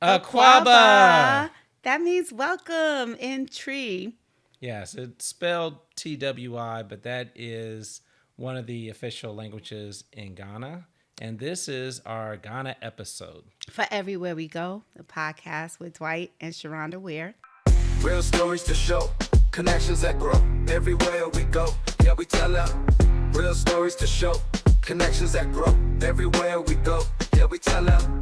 Aquaba. That means welcome in tree. Yes, it's spelled TWI, but that is one of the official languages in Ghana. And this is our Ghana episode. For Everywhere We Go, the podcast with Dwight and Sharonda Ware. Real stories to show, connections that grow. Everywhere we go, yeah, we tell them. Real stories to show, connections that grow. Everywhere we go, yeah, we tell them.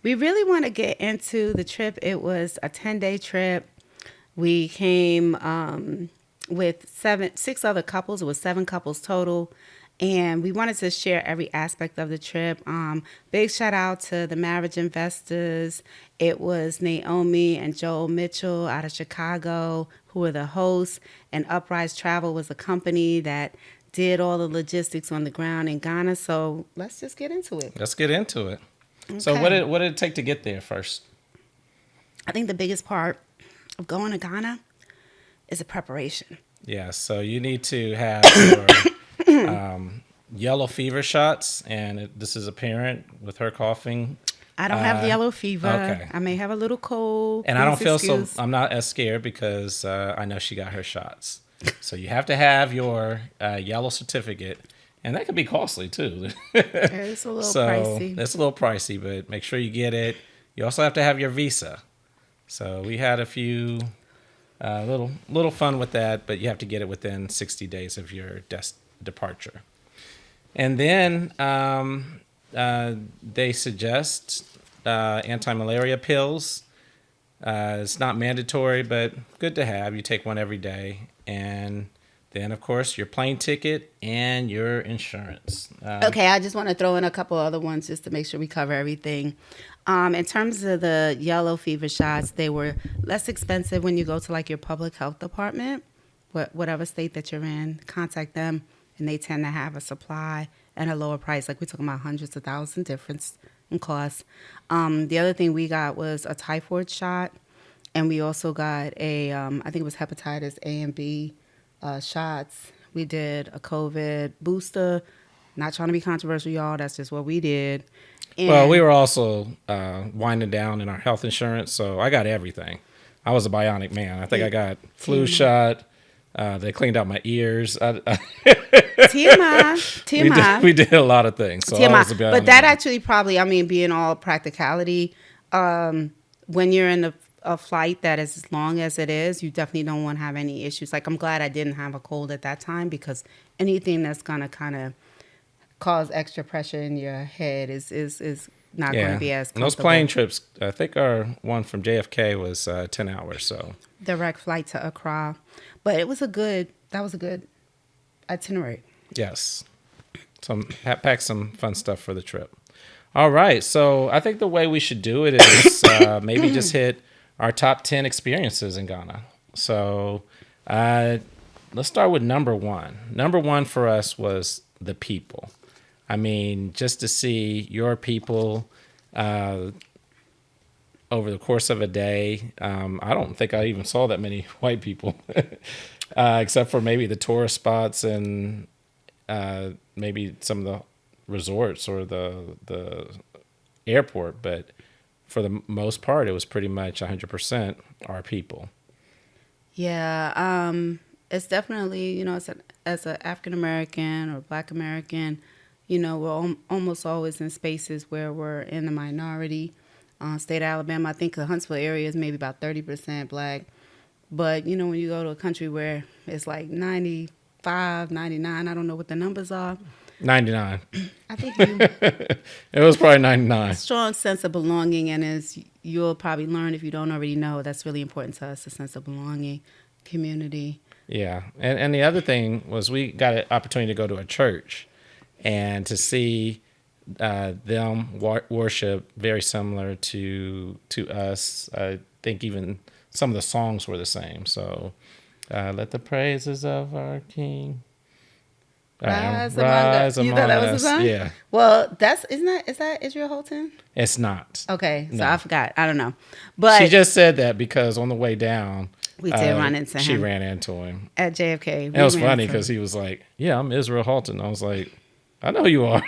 We really want to get into the trip. It was a 10-day trip. We came with six other couples. It was 7 couples total. And we wanted to share every aspect of the trip. Big shout out to the marriage investors. It was Naomi and Joel Mitchell out of Chicago who were the hosts. And Uprise Travel was the company that did all the logistics on the ground in Ghana. So let's just get into it. Let's get into it. Okay. So what did it take to get there first? I think the biggest part of going to Ghana is the preparation. Yeah, so you need to have your yellow fever shots, and this is apparent with her coughing. I don't have yellow fever. Okay. I may have a little cold. And I don't feel excuse. I'm not as scared because I know she got her shots. So you have to have your yellow certificate. And that could be costly too. It's a little pricey. It's a little pricey, but make sure you get it. You also have to have your visa. So we had a few little fun with that, but you have to get it within 60 days of your departure. And then they suggest anti-malaria pills. It's not mandatory, but good to have. You take one every day. And then, of course, your plane ticket and your insurance. Okay, I just want to throw in a couple other ones just to make sure we cover everything. In terms of the yellow fever shots, they were less expensive when you go to like your public health department, whatever state that you're in. Contact them, and they tend to have a supply at a lower price. Like we're talking about hundreds of thousands difference in cost. The other thing we got was a typhoid shot, and we also got I think it was hepatitis A and B. Shots. We did a COVID booster. Not trying to be controversial, y'all. That's just what we did. And well, we were also winding down in our health insurance, so I got everything. I was a bionic man. I think I got flu shot. They cleaned out my ears. TMI. We did a lot of things. So I was a bionic but that man. actually probably, being all practicality, when you're in a flight that is as long as it is, you definitely don't want to have any issues. Like I'm glad I didn't have a cold at that time because anything that's going to kind of cause extra pressure in your head is not going to be as comfortable. And those plane trips, I think our one from JFK was 10 hours. So direct flight to Accra, but that was a good itinerary. Yes, pack some fun stuff for the trip. All right, so I think the way we should do it is maybe just hit our top 10 experiences in Ghana. So let's start with number one. Number one for us was the people. I mean, just to see your people over the course of a day. I don't think I even saw that many white people, except for maybe the tourist spots and maybe some of the resorts or the airport. But for the most part, it was pretty much 100% our people. Yeah, it's definitely, as an African American or Black American, we're almost always in spaces where we're in the minority. State of Alabama, I think the Huntsville area is maybe about 30% Black. But, when you go to a country where it's like 95, 99, I don't know what the numbers are. 99. I think it was probably 99. Strong sense of belonging, and as you'll probably learn if you don't already know, that's really important to us, a sense of belonging, community. Yeah, and the other thing was we got an opportunity to go to a church and to see them worship very similar to us. I think even some of the songs were the same. So let the praises of our King rise among us. You thought that was the song? Yeah. Well, is that Israel Houghton? It's not. Okay, so No. I forgot. I don't know. But she just said that because on the way down, We did run into she him ran into him. at JFK. And it was funny because he was like, "Yeah, I'm Israel Halton." I was like, "I know you are."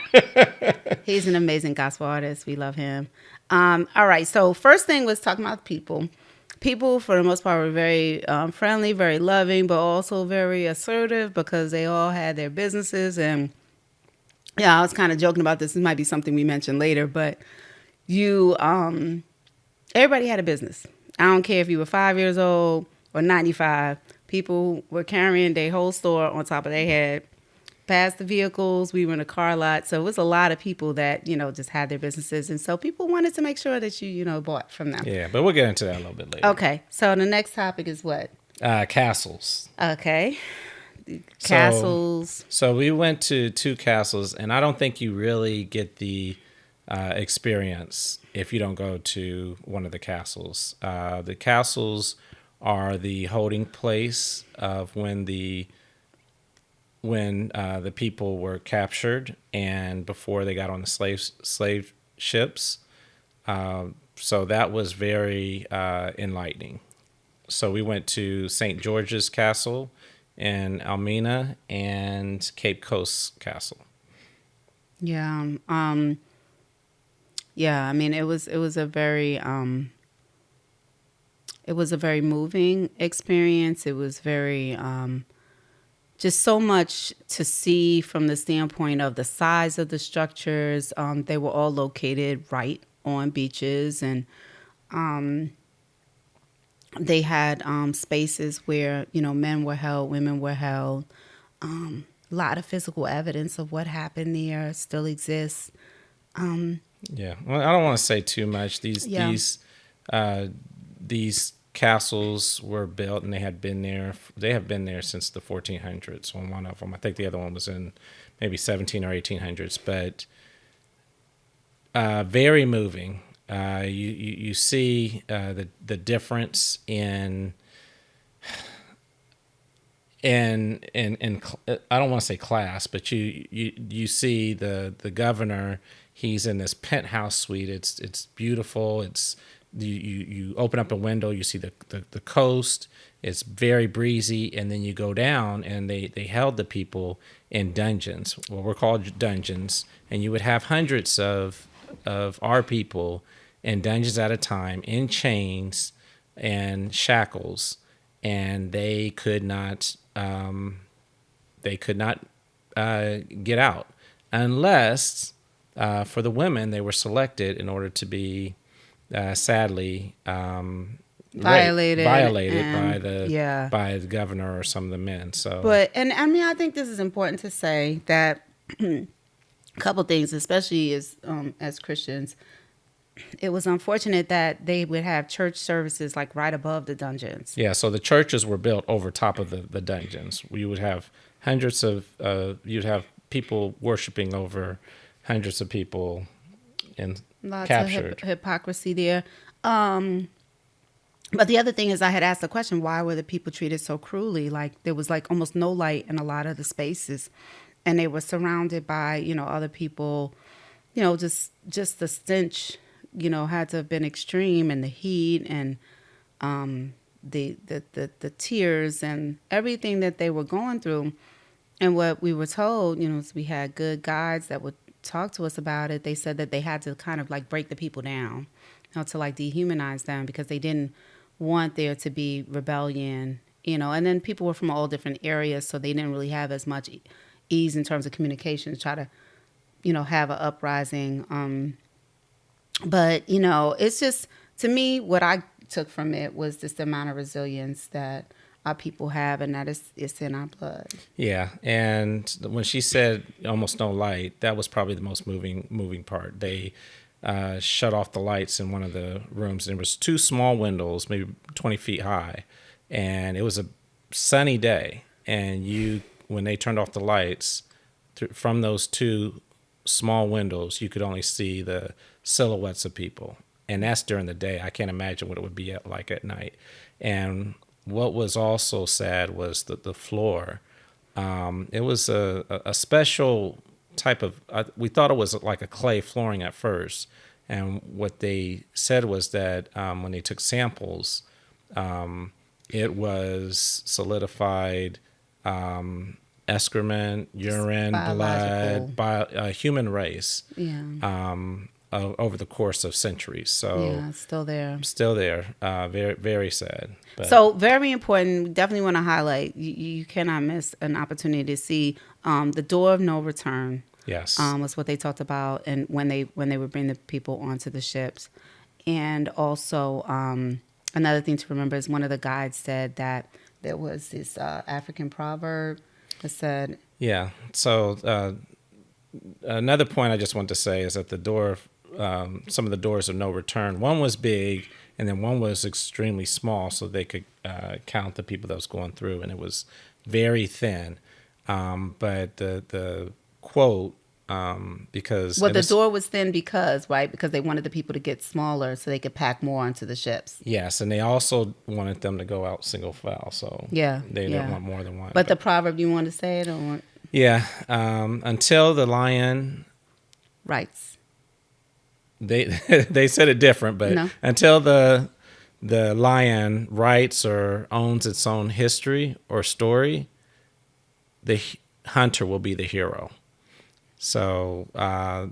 He's an amazing gospel artist. We love him. All right. So first thing was talking about people. People, for the most part, were very friendly, very loving, but also very assertive because they all had their businesses. And yeah, I was kind of joking about this. This might be something we mention later, but everybody had a business. I don't care if you were 5 years old or 95. People were carrying their whole store on top of their head. Past the vehicles, we were in a car lot. So it was a lot of people that, just had their businesses. And so people wanted to make sure that you bought from them. Yeah, but we'll get into that a little bit later. Okay. So the next topic is what? Castles. Okay. Castles. So we went to 2 castles, and I don't think you really get the experience if you don't go to one of the castles. The castles are the holding place of when the people were captured and before they got on the slave ships. So that was very enlightening. So we went to St. George's Castle in Almena and Cape Coast Castle. Yeah. Yeah. I mean, it was a very moving experience. It was very just so much to see from the standpoint of the size of the structures. They were all located right on beaches, and they had spaces where men were held, women were held. A lot of physical evidence of what happened there still exists. Yeah, well, I don't want to say too much. These castles were built, and they have been there since the 1400s on one of them. I think the other one was in maybe 17 or 1800s, but very moving. You see the difference in I don't want to say class, but you see the governor. He's in this penthouse suite. It's beautiful. You open up a window, you see the coast. It's very breezy, and then you go down, and they held the people in dungeons, what were called dungeons, and you would have hundreds of our people in dungeons at a time, in chains and shackles, and they could not get out unless for the women they were selected in order to be sadly Violated by the governor or some of the men. So, but I mean, I think this is important to say that a couple things, especially as Christians. It was unfortunate that they would have church services like right above the dungeons. Yeah, so the churches were built over top of the dungeons. You would have hundreds of you'd have people worshiping over hundreds of people and captured. Lots of hypocrisy there. But the other thing is, I had asked the question, why were the people treated so cruelly? Like there was like almost no light in a lot of the spaces, and they were surrounded by other people. Just the stench. Had to have been extreme, and the heat and the tears and everything that they were going through. And what we were told, is we had good guides that would talk to us about it. They said that they had to kind of like break the people down, to like dehumanize them because they didn't want there to be rebellion, and then people were from all different areas, so they didn't really have as much ease in terms of communication to try to, have an uprising. But, it's just, to me, what I took from it was just the amount of resilience that our people have, and that it's in our blood. Yeah, and when she said almost no light, that was probably the most moving part. They shut off the lights in one of the rooms, and there was 2 small windows, maybe 20 feet high, and it was a sunny day, and when they turned off the lights, from those 2 small windows, you could only see the silhouettes of people, and that's during the day. I can't imagine what it would be like at night. And what was also sad was the floor. It was a special type of. We thought it was like a clay flooring at first, and what they said was that when they took samples, it was solidified excrement, urine, biological. blood, human race Yeah. over the course of centuries. So Yeah, it's still there. still there. Very, very sad. But So very important. Definitely want to highlight. You cannot miss an opportunity to see the door of no return. yes. Was what they talked about, and when they would bring the people onto the ships, and also another thing to remember is one of the guides said that there was this African proverb that said, Yeah. So another point I just want to say is that the door, some of the doors of no return, one was big and then one was extremely small, so they could count the people that was going through, and it was very thin. But the quote, because well, and the this- door was thin because, right, because they wanted the people to get smaller so they could pack more onto the ships. yes, and they also wanted them to go out single file, so Yeah, they yeah. didn't want more than one. But the proverb, you want to say it or yeah, until the lion. rights? They they said it different, but No. until the lion writes or owns its own history or story, the hunter will be the hero. So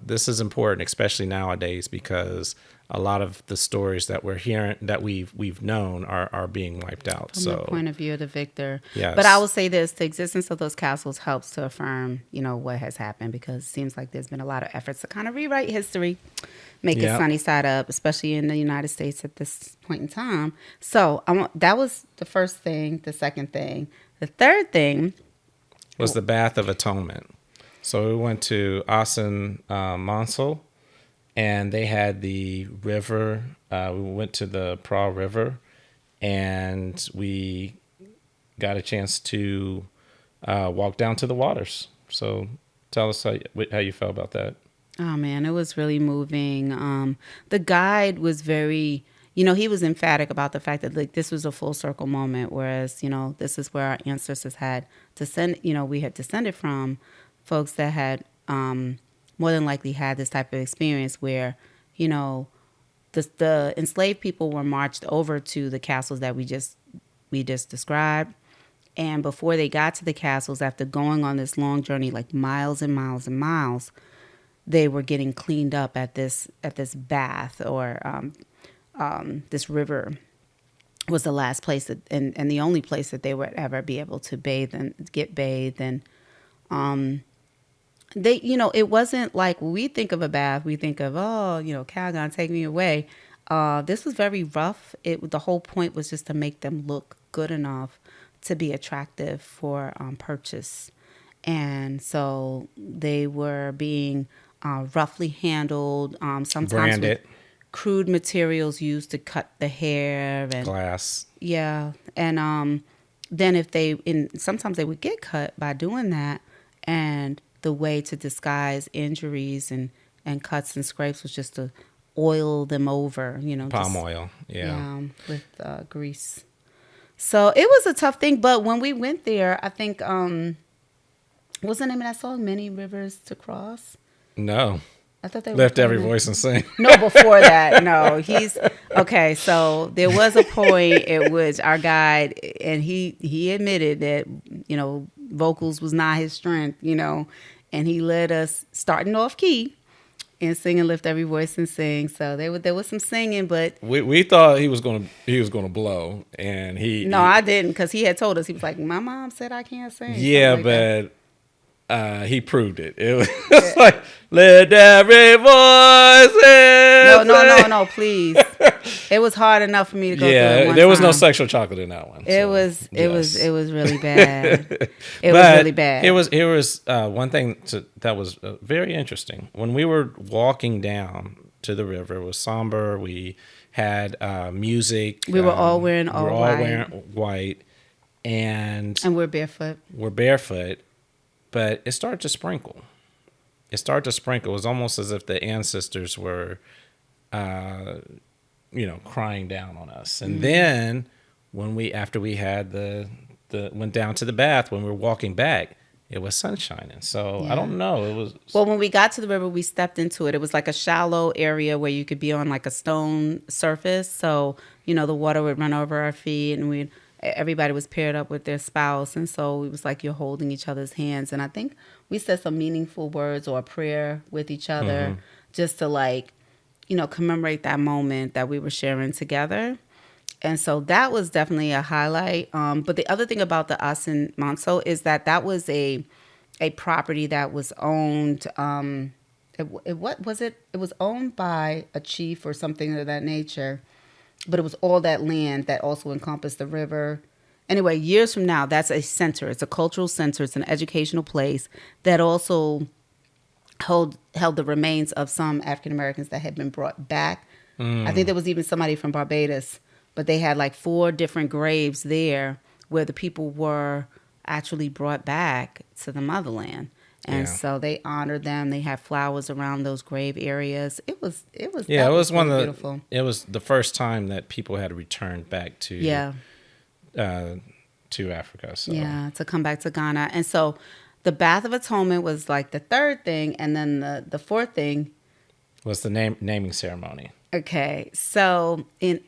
this is important, especially nowadays, because a lot of the stories that we're hearing that we've known are being wiped out. From So the point of view of the victor. Yes. But I will say this, the existence of those castles helps to affirm, what has happened, because it seems like there's been a lot of efforts to kind of rewrite history, make it Yep. sunny side up, especially in the United States at this point in time. So that was the first thing. The second thing. The third thing. was the Bath of Atonement. So we went to Asen Monsel, and they had the river. We went to the Pra River, and we got a chance to walk down to the waters. So tell us how you felt about that. Oh man, it was really moving. The guide was very, he was emphatic about the fact that like this was a full circle moment, whereas this is where our ancestors had descended. We had descended from folks that had more than likely had this type of experience where, the enslaved people were marched over to the castles that we just described. And before they got to the castles, after going on this long journey, like miles and miles and miles, they were getting cleaned up at this bath or this river was the last place that, and the only place that they would ever be able to bathe and get bathed. And they, it wasn't like when we think of a bath, we think of, Calgon, take me away. This was very rough. The whole point was just to make them look good enough to be attractive for purchase. And so they were being roughly handled, sometimes Branded. with crude materials used to cut the hair and Glass. yeah. And then sometimes they would get cut by doing that, and the way to disguise injuries and cuts and scrapes was just to oil them over, Palm oil. Yeah. with grease. So it was a tough thing, but when we went there, I think what's the name of that song? Many Rivers to Cross. No. I thought they Lift were every playing voice and sing. No, before that, no. He's okay. So there was a point at which our guide, and he admitted that vocals was not his strength, and he let us starting off key and singing "Lift Every Voice and Sing." So there was some singing, but We thought he was gonna blow, and no, I didn't, because he had told us, he was like, "My mom said I can't sing." Yeah, something like that. but he proved it. It was like, let every voice No, please. It was hard enough for me to go through it Yeah, one there was no time. sexual chocolate in that one. It so, was yes. really bad. It was But really bad. Here was one thing that was very interesting. When we were walking down to the river, it was somber. We had music. We were all wearing all we were all white. wearing white, and And we're barefoot. we're barefoot. But it started to sprinkle. It was almost as if the ancestors were, crying down on us. And then after we had went down to the bath, when we were walking back, it was sun shining. So I don't know. It was. Well, when we got to the river, we stepped into it. It was like a shallow area where you could be on like a stone surface. So, the water would run over our feet, and we'd everybody was paired up with their spouse, and so it was like you're holding each other's hands. And I think we said some meaningful words or a prayer with each other, just to like, commemorate that moment that we were sharing together. And so that was definitely a highlight. But the other thing about the Asin Manso is that was a property that was owned. What was it? It was owned by a chief or something of that nature, but it was all that land that also encompassed the river. Anyway, years from now, that's a center. It's a cultural center. It's an educational place that also held the remains of some African Americans that had been brought back. I think there was even somebody from Barbados, but they had like 4 different graves there where the people were actually brought back to the motherland. And Yeah. so they honored them. They had flowers around those grave areas. Yeah, it was one really of the. beautiful. It was the first time that people had returned back Yeah. to Africa. So Yeah, to come back to Ghana. And so the Bath of Atonement was like the third thing, and then the fourth thing. was the naming ceremony. Okay, so in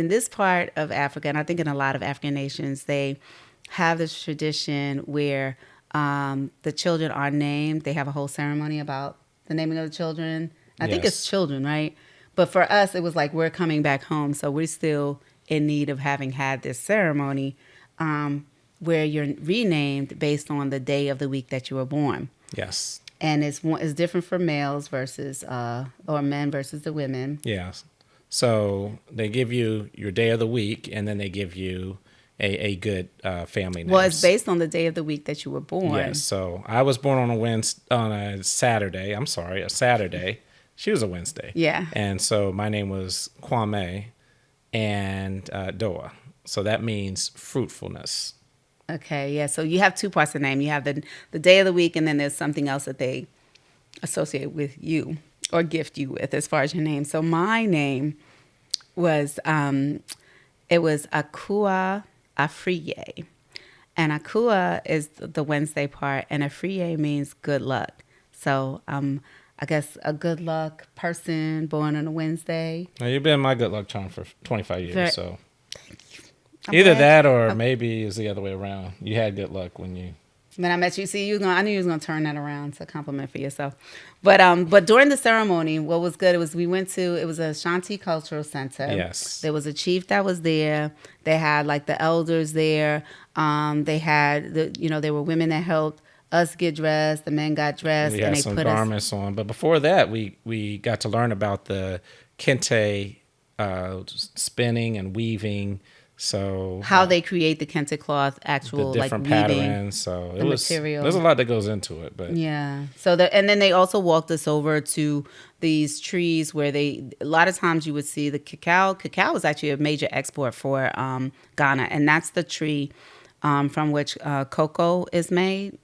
this part of Africa, and I think in a lot of African nations, they have this tradition where the children are named. They have a whole ceremony about the naming of the children. I think it's Yes. children, right? But for us, it was like we're coming back home, so we're still in need of having had this ceremony where you're renamed based on the day of the week that you were born. Yes. And it's different for males versus or men versus the women. Yes. So they give you your day of the week, and then they give you a good family name. Well, it's based on the day of the week that you were born. Yes. So I was born on a Saturday. I'm sorry, a Saturday. She was a Wednesday. Yeah. And so my name was Kwame and Doa. So that means fruitfulness. Okay, yeah. So you have 2 parts of the name. You have the day of the week, and then there's something else that they associate with you or gift you with as far as your name. So my name was it was Akua Afriye. And Akua is the Wednesday part, and Afriye means good luck. So I guess a good luck person born on a Wednesday. Now, you've been my good luck charm for 25 years. Very- So I'm either glad- that or maybe it's the other way around. You had good luck when you. When I met you, I knew you was gonna turn that around to compliment for yourself. But during the ceremony, what was good was it was a Shanti Cultural Center. Yes. There was a chief that was there. They had like the elders there. They had there were women that helped us get dressed. The men got dressed, We and had they some put garments on. But before that, we got to learn about the kente spinning and weaving. So how they create the kente cloth, actual the like different weaving. patterns. So the material. There's a lot that goes into it. But Yeah. So and then they also walked us over to these trees where a lot of times you would see the cacao. Cacao is actually a major export for Ghana, and that's the tree from which cocoa is made.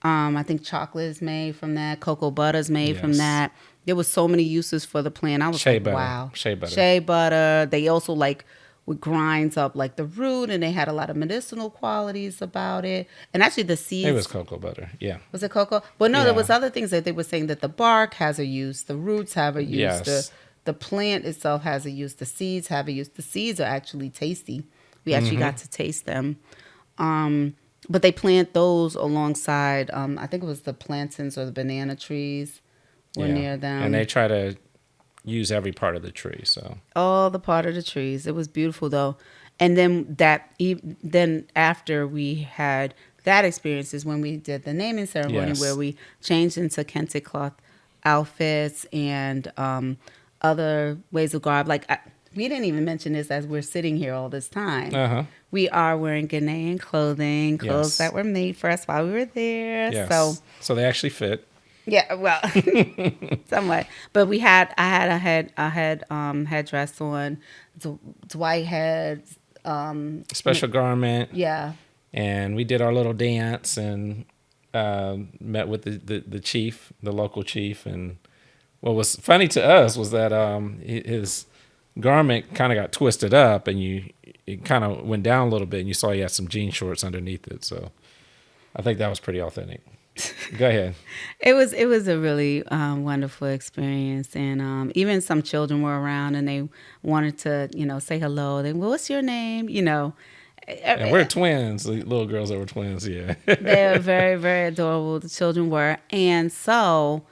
I think chocolate is made from that. Cocoa butter is made from Yes. that. There was so many uses for the plant. I was Shea like, butter. wow. Shea butter. Shea butter. They also would grind up like the root, and they had a lot of medicinal qualities about it. And actually the seeds. it was cocoa butter. Yeah. Was it cocoa? But no, Yeah. there was other things that they were saying that the bark has a use, the roots have a use, Yes. the plant itself has a use, the seeds have a use. The seeds are actually tasty. We actually got to taste them. But they plant those alongside, I think it was the plantains or the banana trees were Yeah. near them. And they try to use every part of the tree. So All the part of the trees. It was beautiful though. And then after we had that experience is when we did the naming ceremony Yes. where we changed into kente cloth outfits and other ways of garb. We didn't even mention this as we're sitting here all this time. We are wearing Ghanaian clothes Yes. that were made for us while we were there. yes. So they actually fit. Yeah, well, somewhat. But I had a headdress on. Dwight had, Special garment. yeah. And we did our little dance and met with the chief, the local chief. And what was funny to us was that his garment kind of got twisted up, and it kind of went down a little bit, and you saw he had some jean shorts underneath it. So I think that was pretty authentic. Go ahead. It was a really wonderful experience, and even some children were around, and they wanted to say hello. They, well, what's your name? And we're twins, the little girls that were twins. Yeah. They were very, very adorable. The children were. And so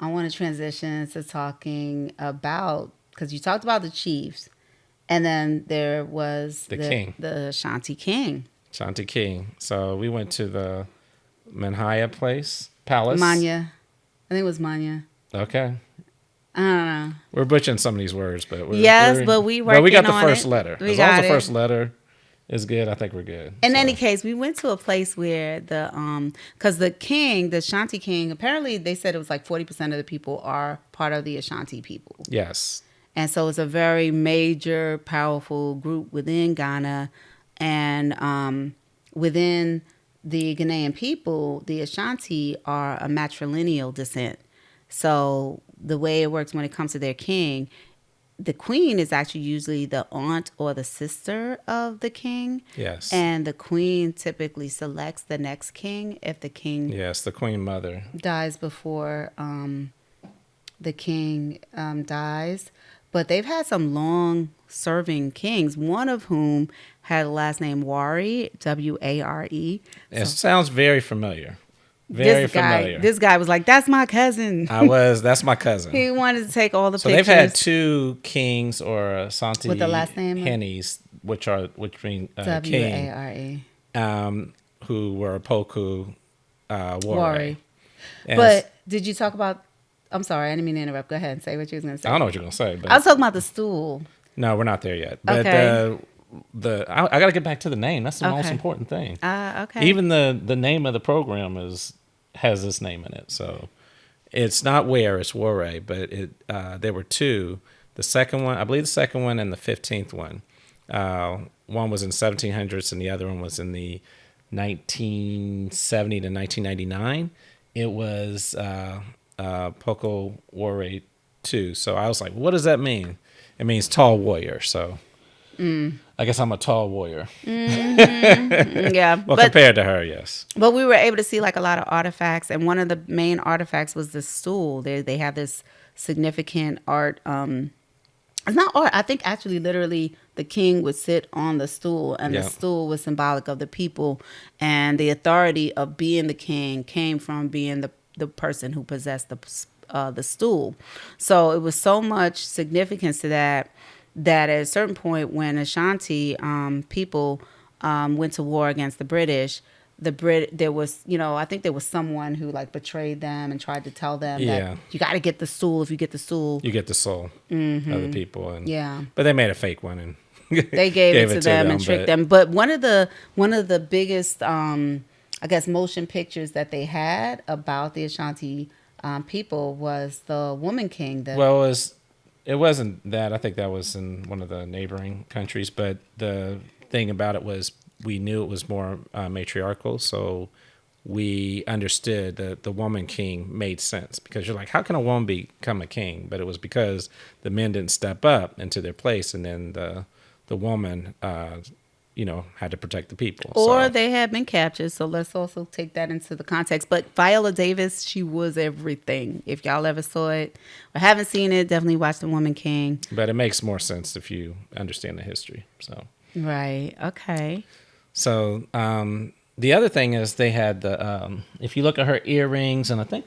I want to transition to talking about, because you talked about the chiefs, and then there was The king. the Ashanti king. Shanti King. So we went to the Manhaya Palace. Manya. I think it was Manya. Okay. I don't know. We're butchering some of these words, but But we but we working got the on first it. letter. We As long as got the it. first letter is good, I think we're good. In So, any case, we went to a place where because the king, the Ashanti king, apparently they said it was like 40% of the people are part of the Ashanti people. yes. And so it's a very major, powerful group within Ghana. And within the Ghanaian people, the Ashanti are a matrilineal descent. So the way it works when it comes to their king, the queen is actually usually the aunt or the sister of the king. Yes. And the queen typically selects the next king if the king Yes, the Queen Mother. dies before the king dies. But they've had some long-serving kings, one of whom had a last name Ware, W-A-R-E. It sounds very familiar. Very familiar. This guy was like, "That's my cousin." That's my cousin. He wanted to take all the So pictures. they've had two kings or Asante With the last name? Hennies, which mean king, W-A-R-E. who were Opoku Ware. Ware. And But did you talk about? I'm sorry, I didn't mean to interrupt. Go ahead and say what you was going to say. I don't know what you're gonna say, but I was talking about the stool. no, we're not there yet. But Okay. I got to get back to the name. That's the most Okay. important thing. Okay. Even the name of the program has this name in it. So it's not Ware, it's Ware, but there were two. The second one, I believe the second one and the 15th one. One was in 1700s and the other one was in the 1970 to 1999. It was Poko Ware 2. So I was like, what does that mean? It means tall warrior. So I guess I'm a tall warrior. Yeah. Well, compared to her, yes. But we were able to see like a lot of artifacts, and one of the main artifacts was the stool. They have this significant art. It's not art. I think actually, literally, the king would sit on the stool, and Yeah. the stool was symbolic of the people, and the authority of being the king came from being the person who possessed the stool. So it was so much significance to that at a certain point, when Ashanti people went to war against the British, there was, I think there was someone who like betrayed them and tried to tell them Yeah. that you got to get the stool. If you get the stool, You get the soul of the people. And, Yeah. But they made a fake one. And they gave it to them and tricked but- them. But one of the biggest, I guess, motion pictures that they had about the Ashanti people was the Woman King. Well, it wasn't that. I think that was in one of the neighboring countries. But the thing about it was we knew it was more matriarchal. So we understood that the woman king made sense, because you're like, how can a woman become a king? But it was because the men didn't step up into their place, and then the woman, had to protect the people. Or So, they had been captured. So let's also take that into the context. But Viola Davis, she was everything. If y'all ever saw it or haven't seen it, definitely watch The Woman King. but it makes more sense if you understand the history. Right. Okay. So the other thing is they had the if you look at her earrings, and I think,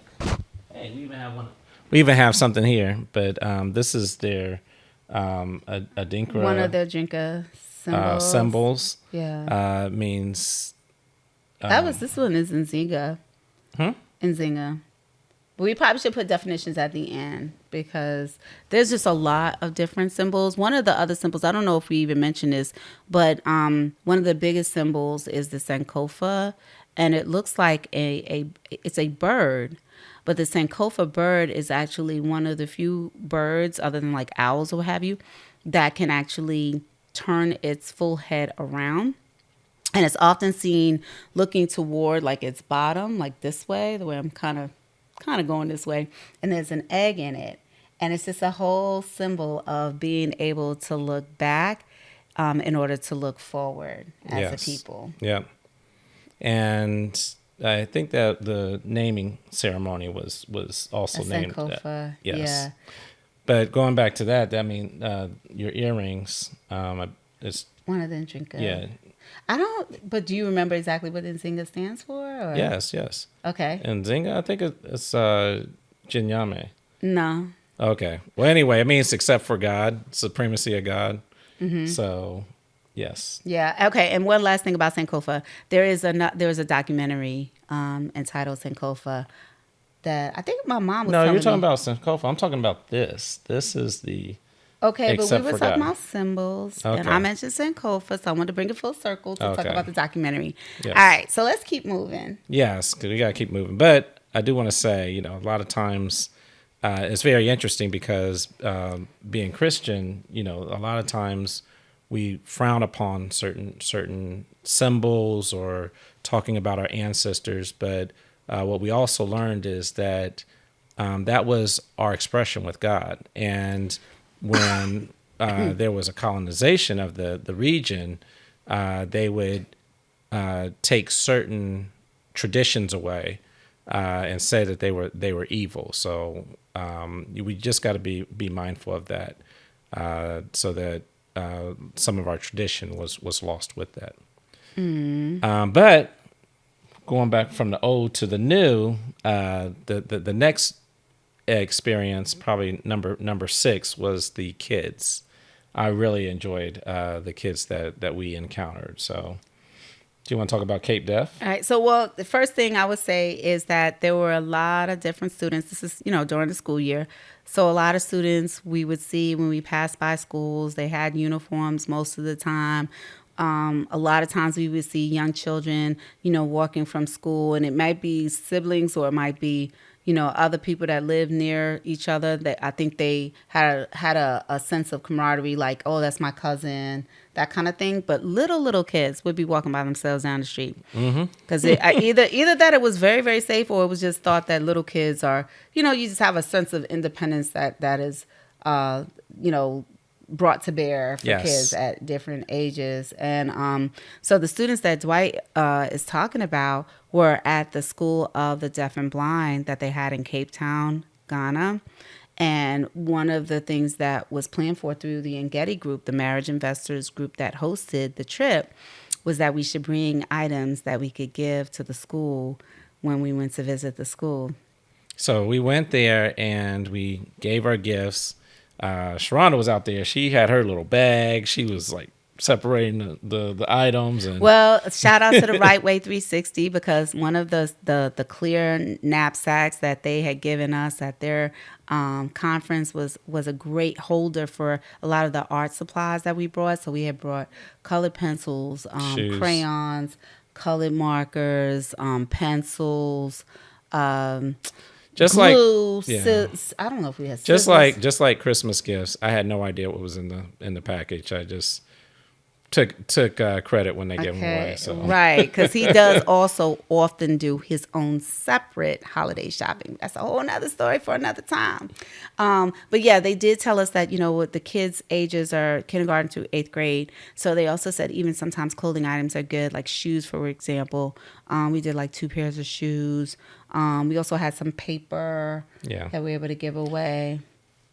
hey, we even have one. We even have something here, but this is their Adinkra One of their Jinka symbols. symbols. Yeah. Means This one is Nzinga. Nzinga. But we probably should put definitions at the end, because there's just a lot of different symbols. One of the other symbols, I don't know if we even mentioned this, but one of the biggest symbols is the Sankofa, and it looks like it's a bird. But the Sankofa bird is actually one of the few birds, other than like owls or what have you, that can actually turn its full head around. And it's often seen looking toward like its bottom, like this way, the way I'm kind of going this way. And there's an egg in it. And it's just a whole symbol of being able to look back in order to look forward as a people. Yeah. And I think that the naming ceremony was also named that. Sankofa. Yes. Yeah. But going back to that, I mean, your earrings, it's One of them drink. yeah. I don't. But do you remember exactly what Nzinga stands for? Or? Yes, yes. Okay. And Zinga, I think it's Jinyame. No. Okay. Well, anyway, it means except for God, supremacy of God. So, yes. Yeah. Okay. And one last thing about Sankofa, there was a documentary entitled Sankofa that I think my mom was No, you're telling talking me. about Sankofa. I'm talking about this. This is the Okay, but we except were for talking God. about symbols, and I Okay. mentioned Sankofa, so I wanted to bring it full circle to talk Okay. about the documentary. Yes. All right, so let's keep moving. Yes, 'cause we got to keep moving. But I do want to say, a lot of times it's very interesting because being Christian, a lot of times we frown upon certain symbols or talking about our ancestors. But what we also learned is that that was our expression with God. And when there was a colonization of the region, they would take certain traditions away and say that they were evil. So we just got to be mindful of that, so that some of our tradition was lost with that. But going back from the old to the new, the next experience, probably number 6, was the kids. I really enjoyed the kids that we encountered. So, do you want to talk about Cape Deaf? All right, so well, the first thing I would say is that there were a lot of different students. This is, during the school year. So a lot of students we would see when we passed by schools, they had uniforms most of the time. A lot of times we would see young children, walking from school, and it might be siblings or it might be, other people that live near each other. That I think they had a sense of camaraderie, like, oh, that's my cousin, that kind of thing. But little kids would be walking by themselves down the street because either that it was very, very safe, or it was just thought that little kids are, you just have a sense of independence that is, brought to bear for Yes. kids at different ages. And so the students that Dwight is talking about were at the School of the Deaf and Blind that they had in Cape Town, Ghana. And one of the things that was planned for through the Ngeti group, the marriage investors group that hosted the trip, was that we should bring items that we could give to the school when we went to visit the school. So we went there and we gave our gifts. Sharonda was out there. She had her little bag. She was like separating the items. And Well, shout out to the Right Way 360, because one of the clear knapsacks that they had given us at their conference was a great holder for a lot of the art supplies that we brought. So we had brought colored pencils, Shoes. crayons, colored markers, pencils, just glue. like yeah. I don't know if we had just scissors. like Christmas gifts. I had no idea what was in the package. I just took credit when they gave them away. So Right, because he does also often do his own separate holiday shopping. That's a whole nother story for another time. But yeah, they did tell us that, the kids' ages are kindergarten to 8th grade. So they also said even sometimes clothing items are good, like shoes, for example. We did like 2 pairs of shoes. We also had some paper Yeah. that we were able to give away.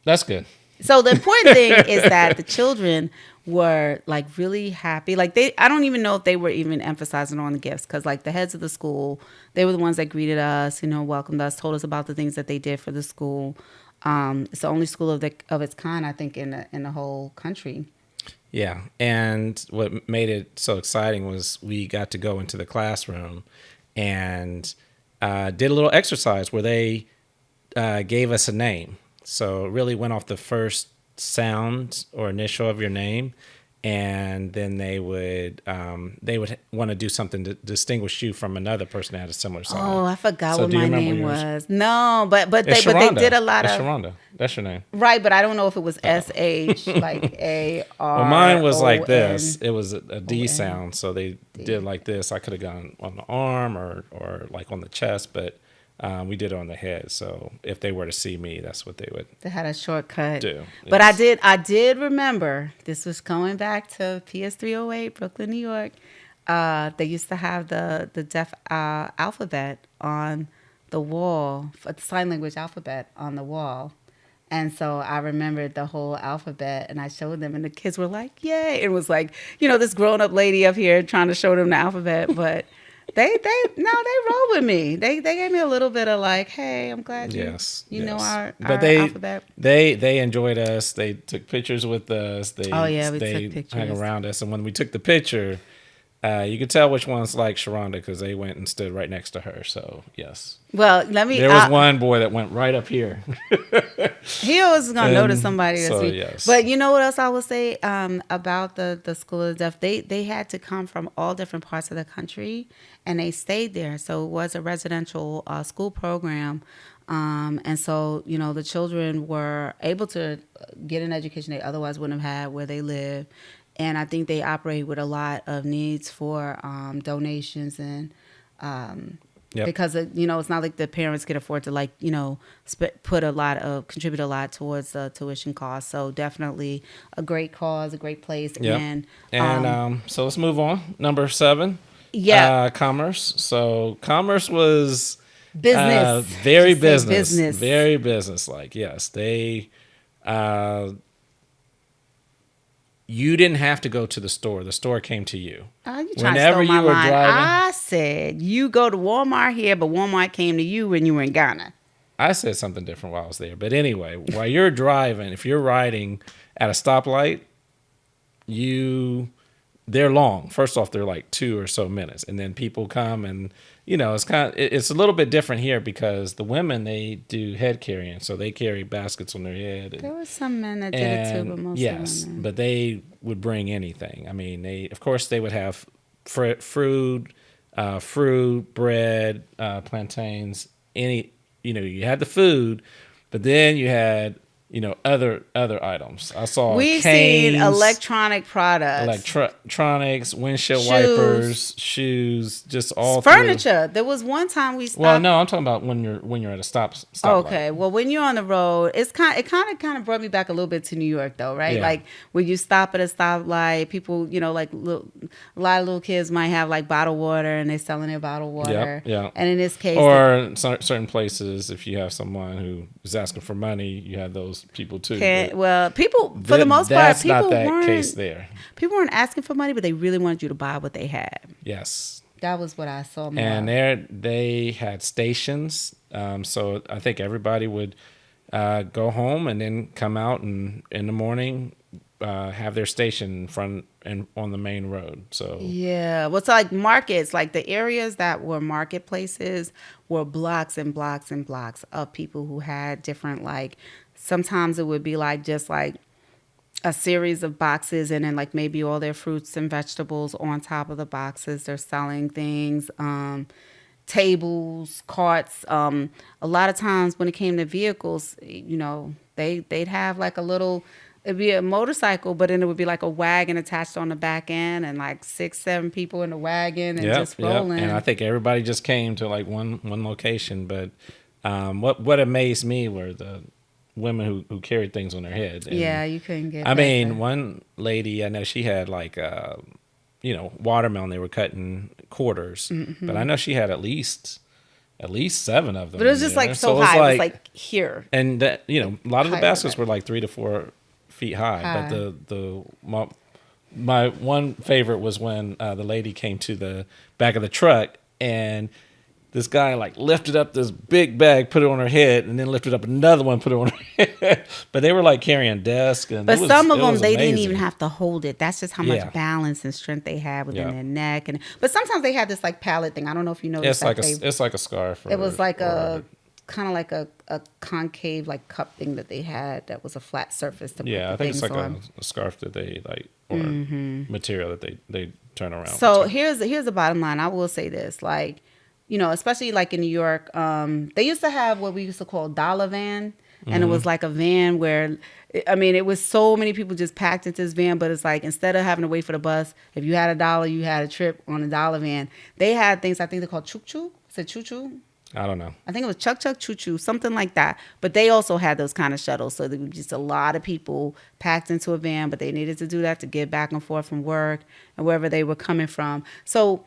that's good. So the important thing is that the children were like really happy. Like I don't even know if they were even emphasizing on the gifts, because like the heads of the school, they were the ones that greeted us, welcomed us, told us about the things that they did for the school. It's the only school of its kind, I think, in the whole country. Yeah, and what made it so exciting was we got to go into the classroom and did a little exercise where they gave us a name. So it really went off the first sound or initial of your name, and then they would want to do something to distinguish you from another person that had a similar sound. Oh, I forgot So what do you my remember name yours? was. No, but they Sharonda. did a lot It's of Sharonda. That's your name. right, but I don't know if it was SH like AR. Well, mine was like ON. this. It was a D O-N. sound, so they did like this. I could have gone on the arm or like on the chest, but we did it on the head. So if they were to see me, that's what they would They had a shortcut. do. But Yes. I did remember, this was going back to PS 308, Brooklyn, New York. They used to have the deaf alphabet on the wall, the sign language alphabet on the wall. And so I remembered the whole alphabet, and I showed them, and the kids were like, "Yay!" It was like, this grown up lady up here trying to show them the alphabet, but they rolled with me. They gave me a little bit of like, "Hey, I'm glad Yes, you know yes. our But alphabet." they enjoyed us. They took pictures with us. Oh yeah, we took They hung pictures. around us, and when we took the picture, you could tell which ones like Sharonda because they went and stood right next to her. So yes, Well, let me. there was one boy that went right up here. He always gonna notice And somebody that's so, me. yes. But you know what else I will say about the School of the Deaf? They had to come from all different parts of the country, and they stayed there. So it was a residential school program, and so the children were able to get an education they otherwise wouldn't have had where they live, and I think they operate with a lot of needs for donations and. Yep. Because it's not like the parents can afford to contribute a lot towards the tuition costs. So definitely a great cause, a great place, Yep. and So let's move on. Number 7. yeah, Commerce. So commerce was business, very Just say business, very business like. Yes, they. You didn't have to go to the store. The store came to you. You trying to steal my line? I said you go to Walmart here, but Walmart came to you when you were in Ghana. I said something different while I was there. But anyway, while you're driving, if you're riding at a stoplight, they're long. First off, they're like 2 or so minutes, and then people come and it's a little bit different here because the women they do head carrying, so they carry baskets on their head. There were some men that did it too, but mostly women. But they would bring anything. I mean, they would have fruit, bread, plantains. You had the food, but then you had other items. I saw We've canes, seen electronic products, electronics, windshield shoes, wipers, shoes, just all furniture. There was one time we stopped. Well, no, I'm talking about when you're at a stop. Okay, well, when you're on the road, it kind of brought me back a little bit to New York, though, right? Yeah. Like when you stop at a stoplight, people, a lot of little kids might have like bottled water, and they're selling their bottled water. Yeah. And in this case, or certain places, if you have someone who is asking for money, you have those people too. People for the most part, people not that weren't case there. People weren't asking for money, but they really wanted you to buy what they had. Yes. That was what I saw more. And they had stations, so I think everybody would go home and then come out and in the morning have their station in front and on the main road. So yeah, well, it's like markets, like the areas that were marketplaces were blocks and blocks and blocks of people who had different, like sometimes it would be like just like a series of boxes and then like maybe all their fruits and vegetables on top of the boxes. They're selling things, tables, carts. A lot of times when it came to vehicles, they'd have like it'd be a motorcycle, but then it would be like a wagon attached on the back end and like 6-7 people in the wagon and just rolling. And I think everybody just came to like one location. But what amazed me were the women who carried things on their head. And, yeah, you couldn't get. I mean, one lady I know, she had like watermelon. They were cutting quarters, but I know she had at least 7 of them. But it was just like so high. It was like here. And that a lot of the baskets were like 3 to 4 feet high. But my one favorite was when the lady came to the back of the truck and this guy like lifted up this big bag, put it on her head, and then lifted up another one, put it on her head. But they were like carrying desks. But some of them, they didn't even have to hold it. That's just how much Yeah. balance and strength they had within their neck. But sometimes they had this like pallet thing. I don't know if you noticed. It's like a scarf. It was like a kind of like a concave like cup thing that they had that was a flat surface to put the I think it's like on. a scarf that they like, or material that they turn around. So here's the bottom line. I will say this, like, especially like in New York, they used to have what we used to call dollar van. And it was like a van where, I mean, it was so many people just packed into this van. But it's like, instead of having to wait for the bus, if you had $1, you had a trip on a dollar van. They had things, I think they're called choo-choo. Is it choo-choo? I don't know. I think it was Chuck Choo Choo, something like that. But they also had those kind of shuttles. So there was just a lot of people packed into a van, but they needed to do that to get back and forth from work and wherever they were coming from. So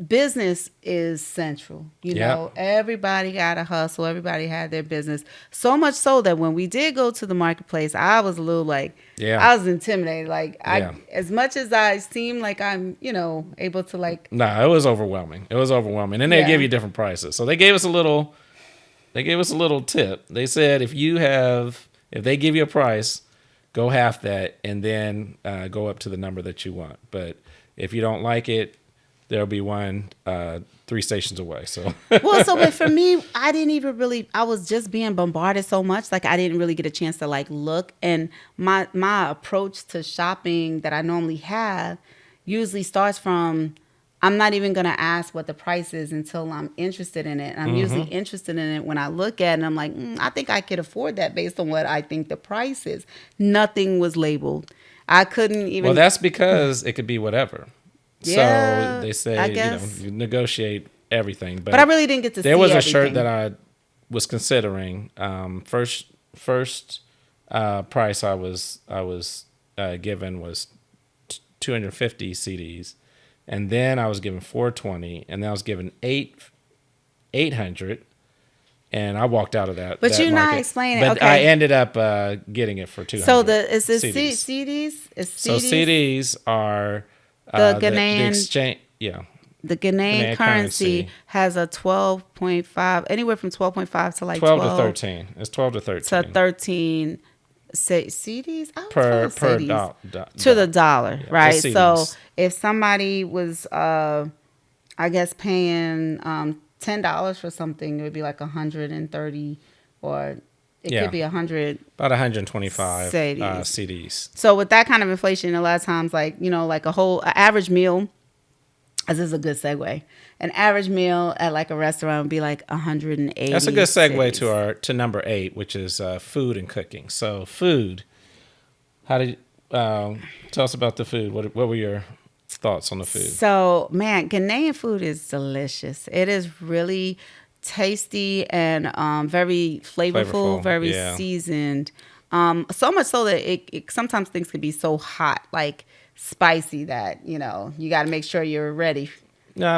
business is central. You Yeah. know, everybody got a hustle. Everybody had their business. So much so that when we did go to the marketplace, I was a little like, Yeah. I was intimidated. Like, Yeah. as much as I seem like I'm, able to like, No, it was overwhelming. It was overwhelming. And they Yeah. give you different prices. So they gave us a little tip. They said if they give you a price, go half that and then go up to the number that you want. But if you don't like it, there'll be one 3 stations away. So well, so but for me, I didn't even really. I was just being bombarded so much, like I didn't really get a chance to like look. And my approach to shopping that I normally have usually starts from, I'm not even gonna ask what the price is until I'm interested in it. And I'm usually interested in it when I look at it and I'm like, I think I could afford that based on what I think the price is. Nothing was labeled. I couldn't even. well, that's because it could be whatever. Yeah, So they say, I guess. you negotiate everything. But I really didn't get to see there was a everything. shirt that I was considering. First price I was given was 250 CDs, and then I was given 420, and then I was given 800, and I walked out of that. But that you're not market. explaining. But Okay. I ended up getting it for 200. So is this CDs. CDs? Is CDs? So CDs are The the Ghanaian- exchange. Yeah. The Ghanaian Ghanaian currency currency. has a 12.5, anywhere from 12.5 to like 12 12 to 13. It's 12 to 13. to 13 CDs. I per CDs. To the dollar, Yeah, right? the So CDs. if somebody was, I guess, paying $10 for something, it would be like 130, or it Yeah. could be 100. About 125 CDs. CDs. So with that kind of inflation, a lot of times, like, like an average meal, this is a good segue. An average meal at like a restaurant would be like 180. That's a good segue cities. to number 8, which is food and cooking. So food. How did tell us about the food? What were your thoughts on the food? So, man, Ghanaian food is delicious. It is really tasty and very flavorful, very yeah. seasoned. So much so that it sometimes things can be so hot, like spicy, that you got to make sure you're ready. No, I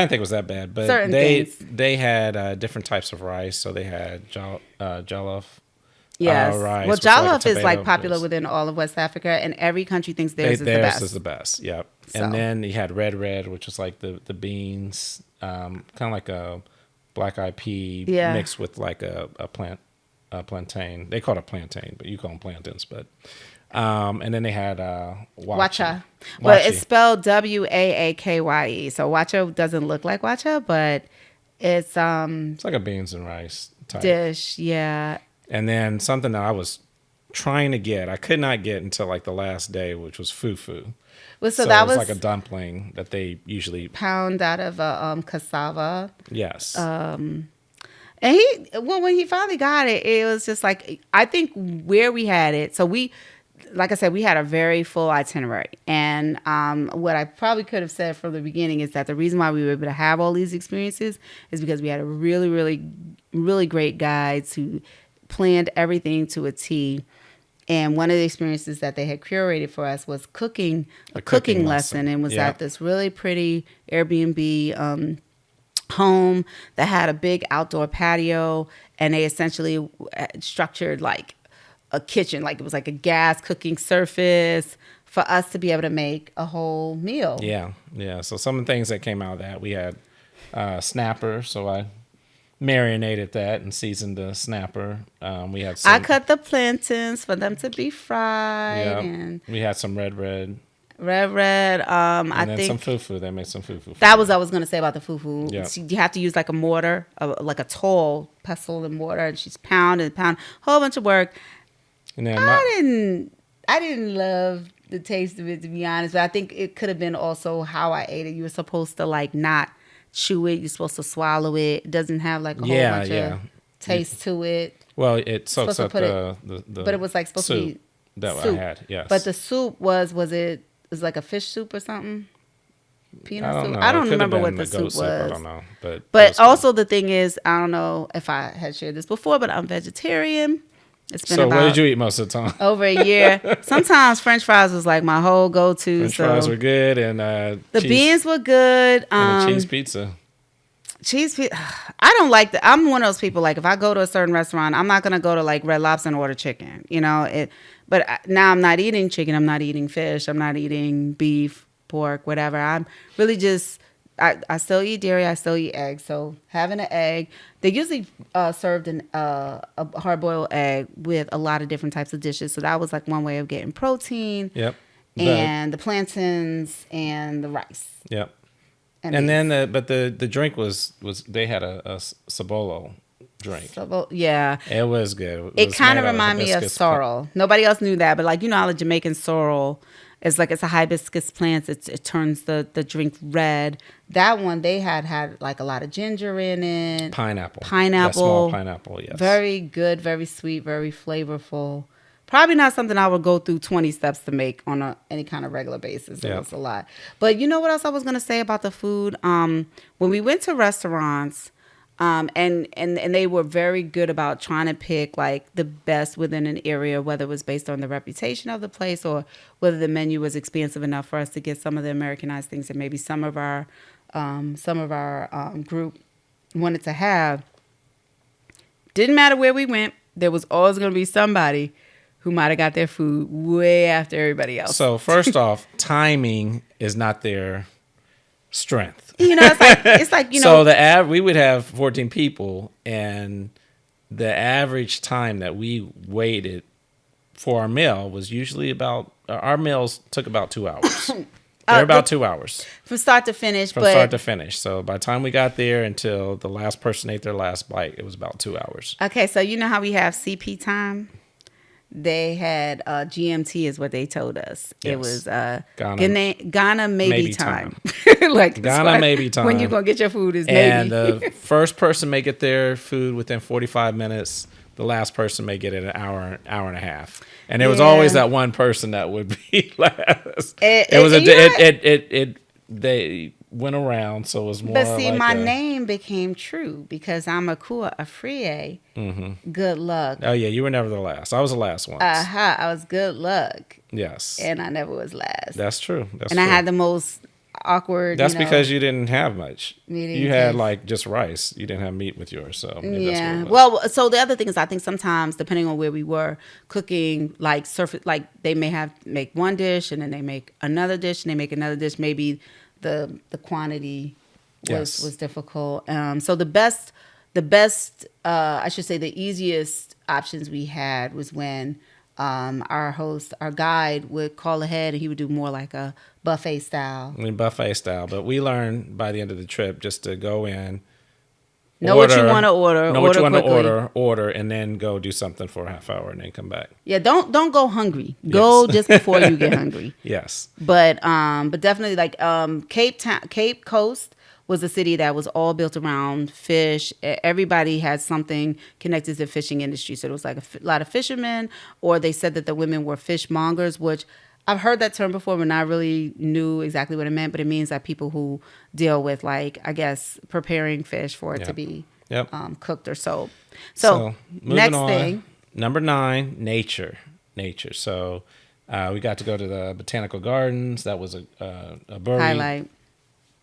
didn't think it was that bad, but Certain things. they had different types of rice. So they had jollof. Yes. Rice, Well, which is like a jollof is like tomato popular based. within all of West Africa, and every country thinks theirs is the Theirs best. is the best. Yep. So. And then you had red, which was like the beans, kind of like a black eyed pea Yeah. mixed with like a plantain. They call it a plantain, but you call them plantains. But and then they had Wacha. Well, it's spelled WAAKYE. So wacha doesn't look like wacha, but it's It's like a beans and rice type dish. Yeah. And then something that I was trying to get, I could not get until like the last day, which was fufu. Well, so that it was was like a dumpling that they usually. pound out of a cassava. Yes. And when he finally got it, it was just like, I think where we had it. So like I said, we had a very full itinerary. And what I probably could have said from the beginning is that the reason why we were able to have all these experiences is because we had a really, really, really great guides who planned everything to a T. And one of the experiences that they had curated for us was a cooking lesson, and was Yeah. at this really pretty Airbnb home that had a big outdoor patio, and they essentially structured like a kitchen, like it was like a gas cooking surface for us to be able to make a whole meal. Yeah. So some of the things that came out of that, we had snapper. So I marinated that and seasoned the snapper. We had some, I cut the plantains for them to be fried, yeah. and We had some red. red. And I then think some fufu. They made some fufu. that was I was gonna say about the fufu. Yeah. You have to use like a mortar, like a tall pestle and mortar, and she's pound, whole bunch of work. And then I didn't love the taste of it, to be honest. But I think it could have been also how I ate it. You were supposed to like not chew it. You're supposed to swallow it. It doesn't have like a whole bunch of taste to it. Well, it soaks Supposed to up put the But it was like supposed to soup be that soup. I had. Yes, But the soup was like a fish soup or something? Peanut I don't soup? know. I It don't could have remember been what the goat soup was. I don't know, but it But was good. also the thing is, I don't know if I had shared this before, but I'm vegetarian. It's been So what about did you eat most of the time? over a year. Sometimes French fries was like my whole go-to. French so fries were good, and the beans were good. and a cheese pizza. I don't like that. I'm one of those people, like, if I go to a certain restaurant, I'm not gonna go to like Red Lobster and order chicken, but now I'm not eating chicken, I'm not eating fish, I'm not eating beef, pork, whatever. I'm really just I still eat dairy, I still eat eggs. So having an egg, they usually served a hard-boiled egg with a lot of different types of dishes, so that was like one way of getting protein. Yep. And the plantains and the rice. Yep. And then the drink was they had a Sabolo drink. Yeah. It was good. It kind of made reminded me of hibiscus sorrel. Nobody else knew that, but like, how the Jamaican sorrel is like, it's a hibiscus plant. It turns the drink red. That one, they had like a lot of ginger in it. Pineapple. Pineapple. That small pineapple, yes. Very good, very sweet, very flavorful. Probably not something I would go through 20 steps to make on any kind of regular basis. It was a lot. But you know what else I was going to say about the food? When we went to restaurants, and they were very good about trying to pick like the best within an area, whether it was based on the reputation of the place or whether the menu was expansive enough for us to get some of the Americanized things that maybe some of our group wanted to have. Didn't matter where we went, there was always going to be somebody who might have got their food way after everybody else. So first off, timing is not their strength. It's like So we would have 14 people, and the average time that we waited for our meal was usually our meals took about 2 hours. They're about 2 hours. From start to finish. So by the time we got there until the last person ate their last bite, it was about 2 hours. Okay, so you know how we have CP time? They had GMT is what they told us. Yes. It was Ghana maybe time. Like Ghana maybe time. When you're going to get your food is maybe. And the first person may get their food within 45 minutes. The last person may get it an hour and a half. And there was always that one person that would be last. They went around, so it was more. But see, like my name became true because I'm a Kua Afriye. Mm-hmm. Good luck. Oh yeah, you were never the last. I was the last once. I was good luck. Yes. And I never was last. That's true. I had the most awkward. That's because you didn't have much. You had taste. like just rice. You didn't have meat with yours, so maybe Yeah. that's what it was. Well, so the other thing is, I think sometimes depending on where we were cooking, like they may make one dish and then they make another dish and they make another dish. Maybe the quantity was difficult. So the best, I should say, the easiest options we had was when our guide would call ahead and he would do more like a buffet style. But we learned by the end of the trip just to go in, know what you want to order, order, and then go do something for a half hour and then come back. Yeah, don't go hungry. Go just before you get hungry. Yes. But definitely like Cape Coast was a city that was all built around fish. Everybody had something connected to the fishing industry. So there was like a lot of fishermen, or they said that the women were fishmongers, which I've heard that term before, but not really knew exactly what it meant. But it means that people who deal with, like, I guess, preparing fish for it to be cooked or sold. So next thing. Number 9, nature. So we got to go to the botanical gardens. That was a birdie. Highlight.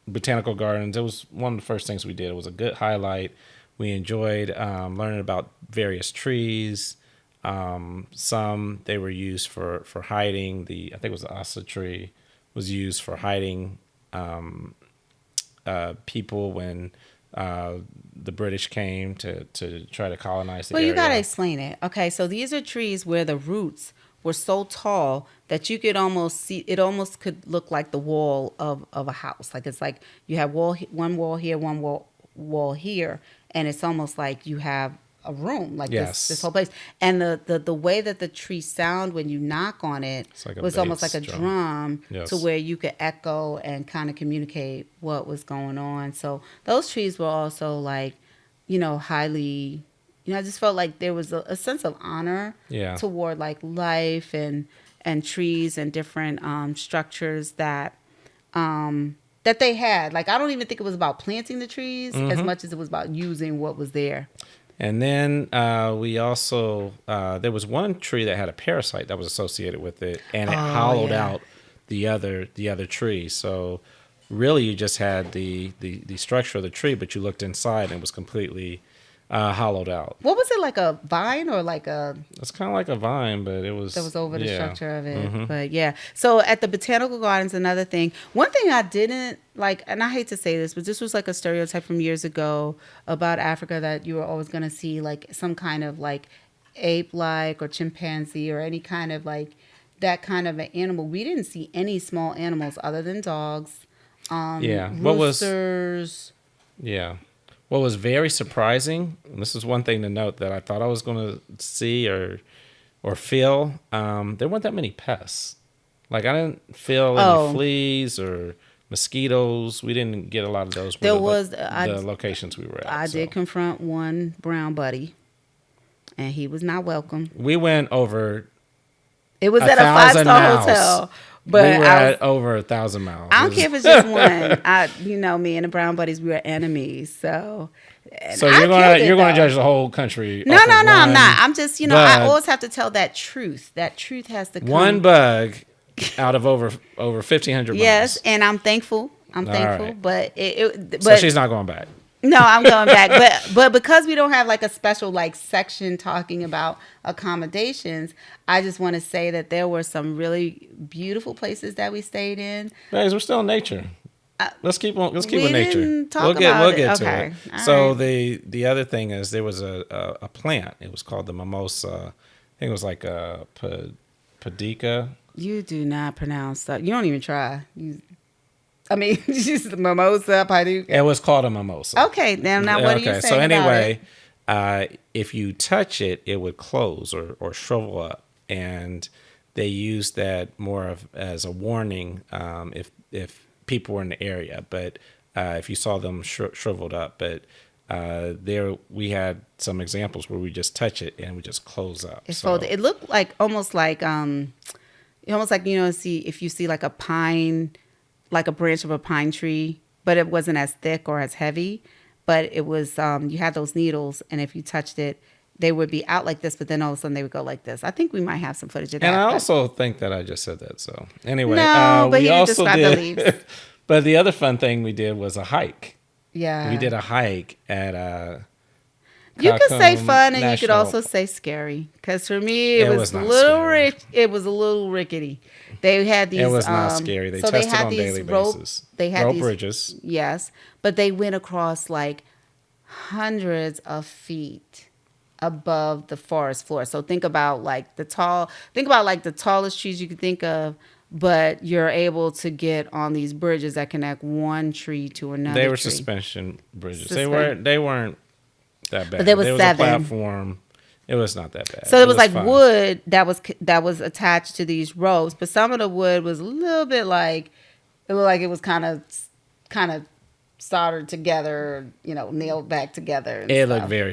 Botanical gardens. It was one of the first things we did. It was a good highlight. We enjoyed learning about various trees. Some they were used for hiding. I think it was the asa tree was used for hiding people when the British came to try to colonize the area. Well, you gotta explain it. Okay, so these are trees where the roots were so tall that you could almost see it. Almost could look like the wall of a house. Like it's like you have one wall here, one wall here, and it's almost like you have a room, like this whole place. And the way that the trees sound when you knock on it was almost like a drum to where you could echo and kind of communicate what was going on. So those trees were also like, highly, I just felt like there was a sense of honor toward like life and trees and different structures that they had. Like, I don't even think it was about planting the trees as much as it was about using what was there. And then we also there was one tree that had a parasite that was associated with it, and it hollowed yeah. out the other tree. So really, you just had the structure of the tree, but you looked inside and it was completely hollowed out. What was it, like a vine or like a It's kind of like a vine, but it was that was over the yeah. structure of it? But yeah. So at the botanical gardens, another thing. One thing I didn't like, and I hate to say this, but this was like a stereotype from years ago about Africa that you were always going to see like some kind of like ape-like or chimpanzee or any kind of like that kind of an animal. We didn't see any small animals other than dogs, Yeah. What was roosters. yeah. What was very surprising, and this is one thing to note that I thought I was going to see or feel, there weren't that many pests. Like I didn't feel any Oh. fleas or mosquitoes. We didn't get a lot of those. There the, was the locations we were at. I so. did confront one brown buddy, and he was not welcome. We went over. It was A at a 1,000 five-star miles. hotel, but We were I, at over 1,000 miles. I don't care if it's just one. You know, me and the brown buddies, we were enemies. So, and So I you're killed it, gonna though. judge the whole country. No, off of no, no, I'm one- not. I'm just, I bug. always have to tell that truth. That truth has to come. One bug out of over 1,500 Yes, miles. and I'm thankful. I'm All thankful, right. but but So she's not going back. no, I'm going back. But because we don't have like a special like section talking about accommodations, I just want to say that there were some really beautiful places that we stayed in. Guys, we're still in nature. Let's keep on. Let's keep we with nature. didn't talk We'll about get it. to Okay. it. All So right. the other thing is there was a plant. It was called the mimosa. I think it was like a padica. You do not pronounce stuff. You don't even try. Just mimosa, paducah. It was called a mimosa. Okay, now what are you saying So about anyway, it? if you touch it, it would close or shrivel up, and they used that more of as a warning if people were in the area. But if you saw them shriveled up, but there we had some examples where we just touch it and it would just close up. It's So- folded. It looked like almost like see if you see like a pine, like a branch of a pine tree, but it wasn't as thick or as heavy. But it was you had those needles, and if you touched it, they would be out like this, but then all of a sudden they would go like this. I think we might have some footage of that. And I but- also think that I just said that. So anyway, No, but we you didn't also describe the did. leaves. But the other fun thing we did was a hike. Yeah, We did a hike at You could say Cocoon fun, and you could National- also say scary. Because for me, It it was was a not little scary. it was a little rickety. They had these. It was not scary. They so tested had on these daily rope, basis. They had rope these bridges. Yes, but they went across like hundreds of feet above the forest floor. So think about like the tallest trees you could think of, but you're able to get on these bridges that connect one tree to another. They were tree. suspension bridges. Suspend- They weren't that bad. But there was a 7. platform. It was not that bad. So it was like fun. wood that was attached to these ropes, but some of the wood was a little bit like it looked like it was kind of soldered together, nailed back together. And It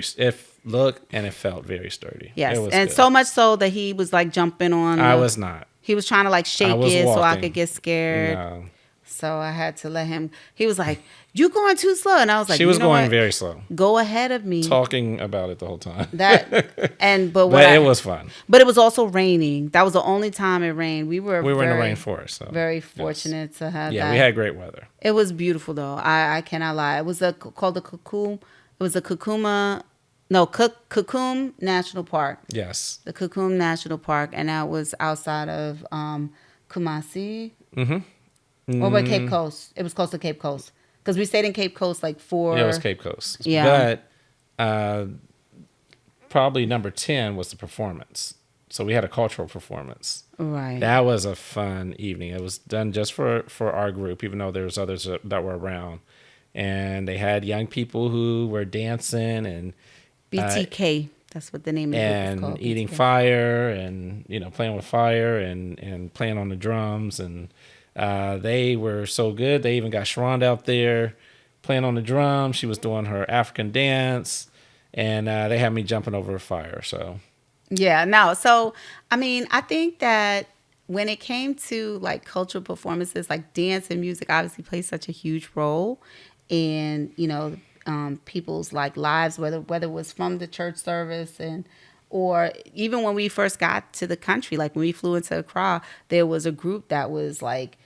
stuff. looked it felt very sturdy. Yes, It was and good. so much so that he was like jumping on. I was not. He was trying to like shake was it so I walking. could get scared. No. So I had to let him. He was like, "You going too slow," and I was like, She was "You know going what? very slow, Go ahead of me." talking about it the whole time. But But it was fun. But it was also raining. That was the only time it rained. We were We were in very, the rainforest, so very yes. fortunate to have Yeah, that. we had great weather. It was beautiful though. I cannot lie. It was called the Kukum. It was the Kukum National Park. Yes. The Kukum National Park, and that was outside of Kumasi. Or by Cape Coast. It was close to Cape Coast because we stayed in Cape Coast like 4. Yeah, it was Cape Coast. Yeah. But probably number 10 was the performance. So we had a cultural performance. Right. That was a fun evening. It was done just for our group, even though there was others that were around. And they had young people who were dancing and BTK. That's what the name of the group is and called. eating BTK. fire and playing with fire and playing on the drums, and they were so good. They even got Sharonda out there playing on the drums. She was doing her African dance, and they had me jumping over a fire. So Yeah, no. So, I mean, I think that when it came to like cultural performances, like dance and music obviously plays such a huge role. And, people's like lives, whether it was from the church service and or even when we first got to the country, like when we flew into Accra, there was a group that was like,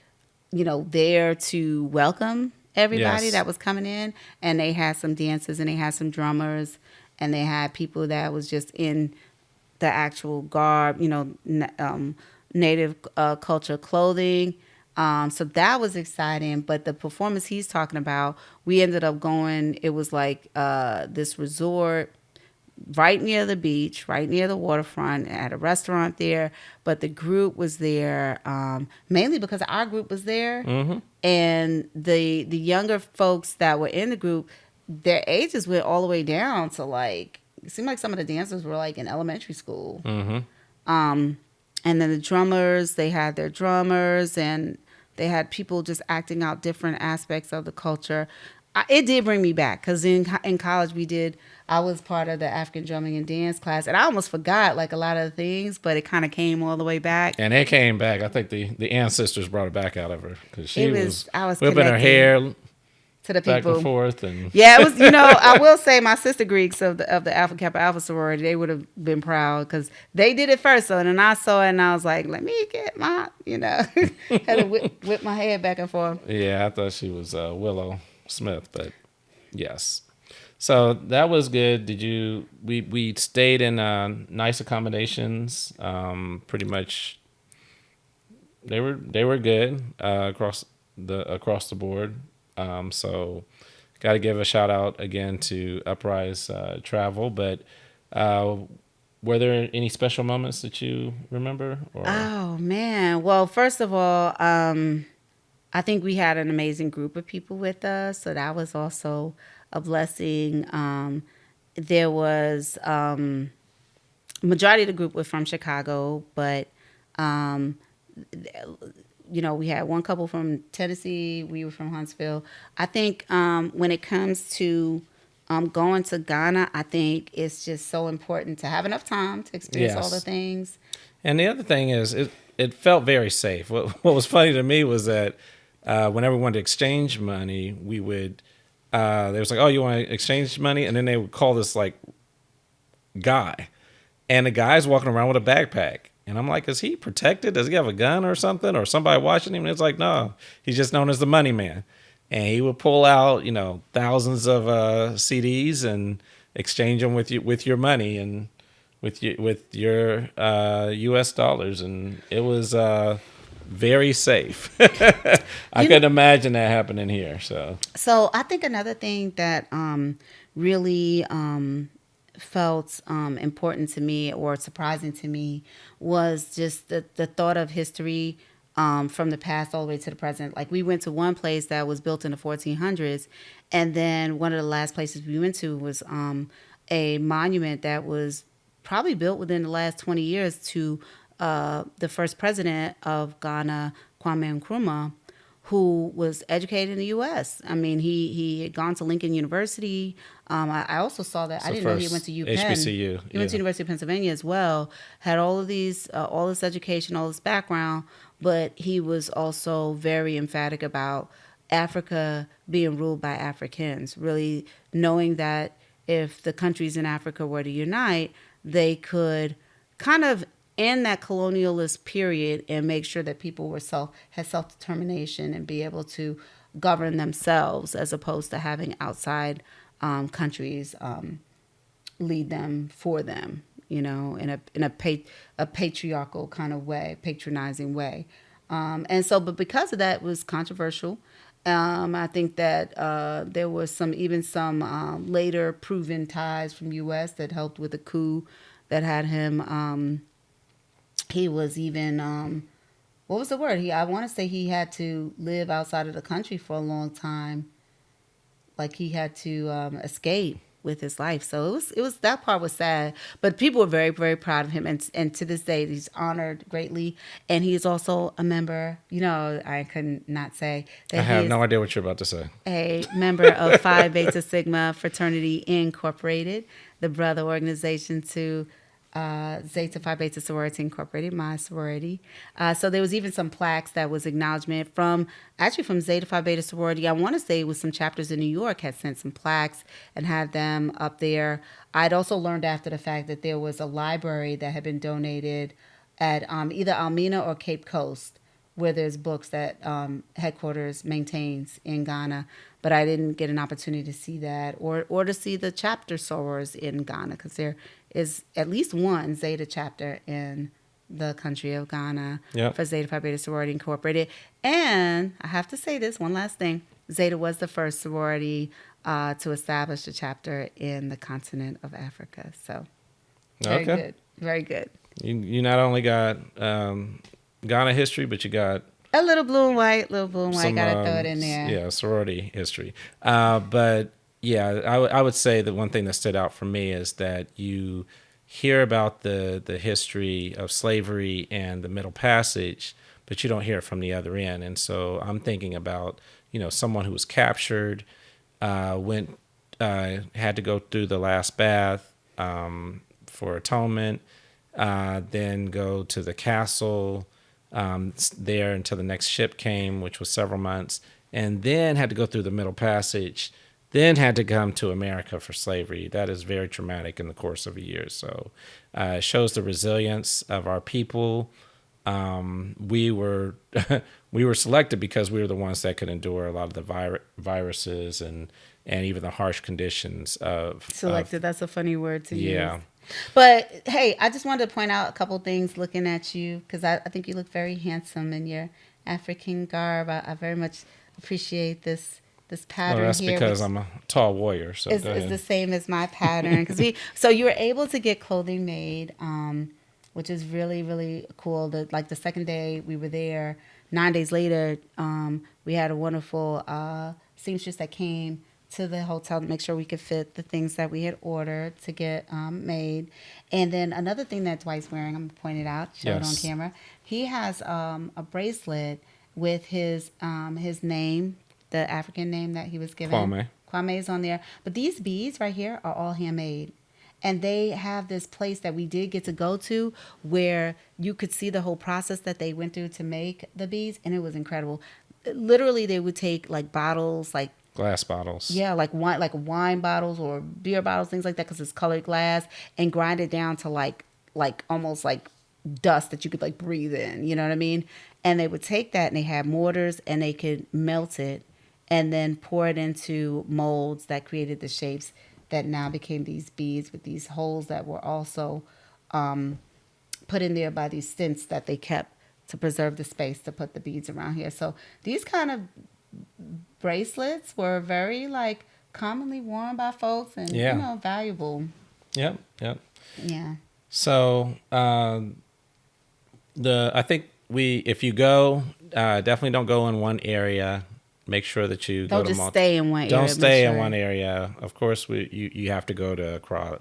there to welcome everybody Yes. that was coming in, and they had some dancers and they had some drummers and they had people that was just in the actual garb, native culture clothing. So that was exciting. But the performance he's talking about, we ended up going. It was like this resort right near the beach, right near the waterfront, at a restaurant there. But the group was there mainly because our group was there, and the younger folks that were in the group, their ages went all the way down to like it seemed like some of the dancers were like in elementary school. And then the drummers, they had their drummers, and they had people just acting out different aspects of the culture. It did bring me back because in college I was part of the African drumming and dance class, and I almost forgot like a lot of the things, but it kind of came all the way back. And it came back. I think the ancestors brought it back out of her because she was I was whipping her connecting hair to the back people. and forth. And Yeah, it was. I will say my sister Greeks of the Alpha Kappa Alpha sorority, they would have been proud because they did it first. So then I saw it and I was like, let me get my, had to whip my head back and forth. yeah, I thought she was Willow Smith, but yes. So that was good. Did you? We stayed in nice accommodations. Pretty much, they were good across the board. So, got to give a shout out again to Uprise Travel. But were there any special moments that you remember? Or? Oh man! Well, first of all, I think we had an amazing group of people with us, so that was also a blessing. There was majority of the group was from Chicago, but we had one couple from Tennessee. We were from Huntsville. I think when it comes to going to Ghana, I think it's just so important to have enough time to experience all the things. And the other thing is, it felt very safe. What was funny to me was that whenever we wanted to exchange money, we would, they was like, oh, you want to exchange money? And then they would call this like guy. And the guy's walking around with a backpack. And I'm like, is he protected? Does he have a gun or something? Or somebody watching him? And it's like, no, he's just known as the money man. And he would pull out, thousands of CDs and exchange them with your money and with your U.S. dollars. And it was very safe. I couldn't imagine that happening here. So I think another thing that really felt important to me or surprising to me was just the thought of history from the past all the way to the present. Like we went to one place that was built in the 1400s, and then one of the last places we went to was a monument that was probably built within the last 20 years to the first president of Ghana, Kwame Nkrumah, who was educated in the U.S. I mean, he had gone to Lincoln University. I also saw that. I didn't know he went to UPenn. HBCU. He went to University of Pennsylvania as well. Had all of these, all this education, all this background, but he was also very emphatic about Africa being ruled by Africans. Really knowing that if the countries in Africa were to unite, they could kind of end that colonialist period and make sure that people had self-determination and be able to govern themselves as opposed to having outside countries lead them for them, in a patriarchal kind of way, patronizing way. But because of that, it was controversial. I think that there was some later proven ties from U.S. that helped with the coup that had him. He was even, what was the word? I want to say he had to live outside of the country for a long time. Like he had to escape with his life. So it was that part was sad. But people were very, very proud of him. And to this day, he's honored greatly. And he is also a member, I couldn't not say that I have no idea what you're about to say. A member of Phi Beta Sigma Fraternity Incorporated, the brother organization to Zeta Phi Beta Sorority Incorporated, my sorority. So there was even some plaques that was acknowledgement from Zeta Phi Beta Sorority. I want to say it was some chapters in New York had sent some plaques and had them up there. I'd also learned after the fact that there was a library that had been donated at either Almena or Cape Coast, where there's books that headquarters maintains in Ghana. But I didn't get an opportunity to see that or to see the chapter sorors in Ghana, because there is at least one Zeta chapter in the country of Ghana for Zeta Phi Beta Sorority Incorporated. And I have to say this one last thing. Zeta was the first sorority to establish a chapter in the continent of Africa. So very good. Very good. You not only got Ghana history, but you got a little blue and white. Gotta throw it in there. Yeah, sorority history. But yeah, I would say that one thing that stood out for me is that you hear about the history of slavery and the Middle Passage, but you don't hear it from the other end. And so I'm thinking about, someone who was captured, had to go through the last bath for atonement, then go to the castle there until the next ship came, which was several months, and then had to go through the Middle Passage, then had to come to America for slavery. That is very traumatic in the course of a year. So it shows the resilience of our people. We were we were selected because we were the ones that could endure a lot of the viruses and even the harsh conditions of selected. That's a funny word to use. Yeah. But hey, I just wanted to point out a couple things looking at you, because I think you look very handsome in your African garb. I very much appreciate this pattern that's here. Because I'm a tall warrior, so it's the same as my pattern. So you were able to get clothing made, which is really, really cool. The second day we were there, 9 days later, we had a wonderful seamstress that came to the hotel to make sure we could fit the things that we had ordered to get made. And then another thing that Dwight's wearing, I'm going to point it out, show it on camera. He has a bracelet with his name, the African name that he was given. Kwame is on there. But these beads right here are all handmade. And they have this place that we did get to go to where you could see the whole process that they went through to make the beads. And it was incredible. Literally, they would take bottles, glass bottles. Yeah, wine bottles or beer bottles, things like that, because it's colored glass, and grind it down to almost like dust that you could breathe in. You know what I mean? And they would take that and they had mortars and they could melt it and then pour it into molds that created the shapes that now became these beads with these holes that were also put in there by these stints that they kept to preserve the space to put the beads around here. So these kind of bracelets were very commonly worn by folks and valuable. Yep. Yeah. So I think if you go, definitely don't go in one area. Make sure that you don't go just to stay in one area. Don't stay in one area. Of course, you have to go to Accra.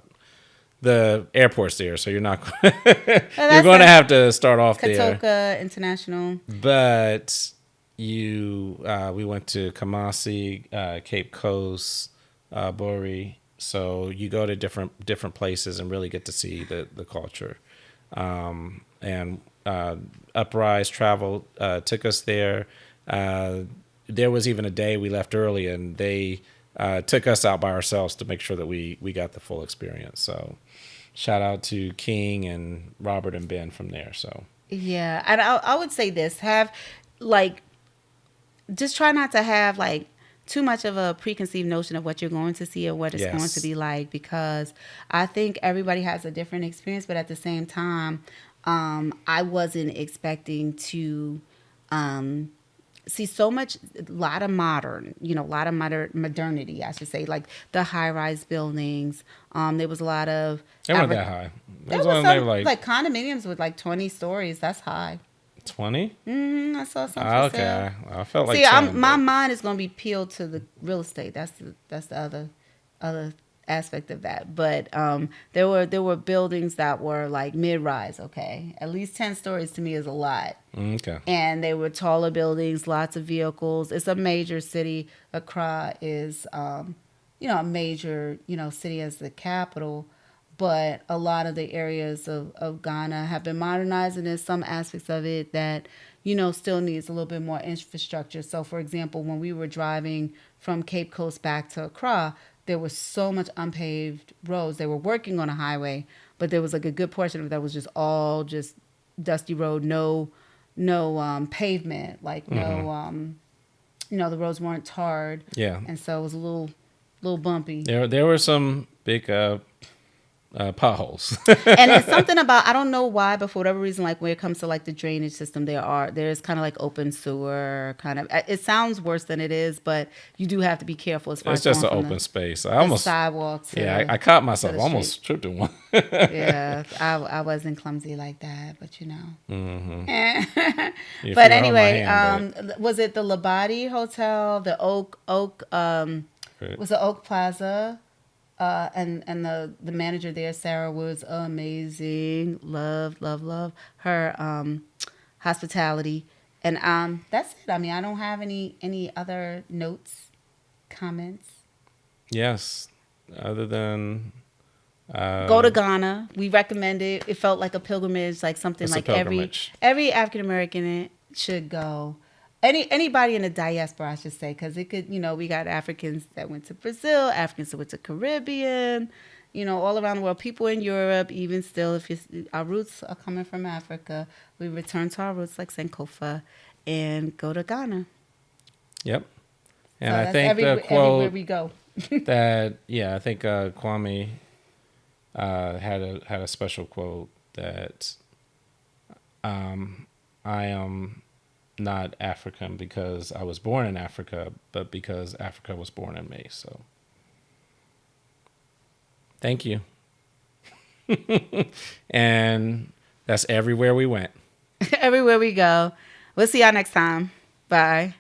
The airport's there, so you're not. You're going to have to start off there. Kotoka International. But we went to Kumasi, Cape Coast, Bori. So you go to different places and really get to see the culture. And Uprise Travel took us there. There was even a day we left early, and they took us out by ourselves to make sure that we got the full experience. So shout out to King and Robert and Ben from there. So yeah, and I would say this: just try not to have too much of a preconceived notion of what you're going to see or what it's going to be like, because I think everybody has a different experience, but at the same time, I wasn't expecting to see so much, a lot of modernity, I should say, like the high-rise buildings. There was a lot of... They weren't that high. There was some, like condominiums with 20 stories. That's high. 20? Mm-hmm. I saw something. Okay. I felt like 10, my mind is going to be peeled to the real estate. That's the other aspect of that. But there were buildings that were mid-rise. Okay, at least 10 stories to me is a lot. Okay. And they were taller buildings, lots of vehicles. It's a major city. Accra is a major city as the capital. but a lot of the areas of Ghana have been modernized, and there's some aspects of it that, still needs a little bit more infrastructure. So, for example, when we were driving from Cape Coast back to Accra, there was so much unpaved roads. They were working on a highway, but there was like a good portion of it that was just all just dusty road, no pavement, like no the roads weren't tarred, Yeah. and so it was a little bumpy. There were some big potholes. And it's something about, I don't know why, but for whatever reason, like when it comes to like the drainage system, there's kind of like open sewer kind of. It sounds worse than it is, but you do have to be careful as far It's as just an going from open the, space. I the almost sidewalk to yeah. I caught myself. the I almost street. tripped in one. Yeah, I wasn't clumsy like that, but Yeah, But if you're on my anyway, hand, was it the Labadi Hotel, the Oak, but- was the Oak Plaza? And the manager there, Sarah, was amazing. Love her hospitality. And that's it. I mean, I don't have any other notes, comments. yes. Other than Go to Ghana. We recommend it. It felt like a pilgrimage, like something It's a like pilgrimage. every African American should go. Anybody in the diaspora, I should say, because it could, we got Africans that went to Brazil, Africans that went to Caribbean, all around the world. People in Europe, even still, our roots are coming from Africa, we return to our roots like Sankofa and go to Ghana. yep. And So I that's think the everywhere quote we go. that I think Kwame had a special quote that I am not African because I was born in Africa, but because Africa was born in me. So thank you. And that's everywhere we went. Everywhere we go. We'll see y'all next time. Bye.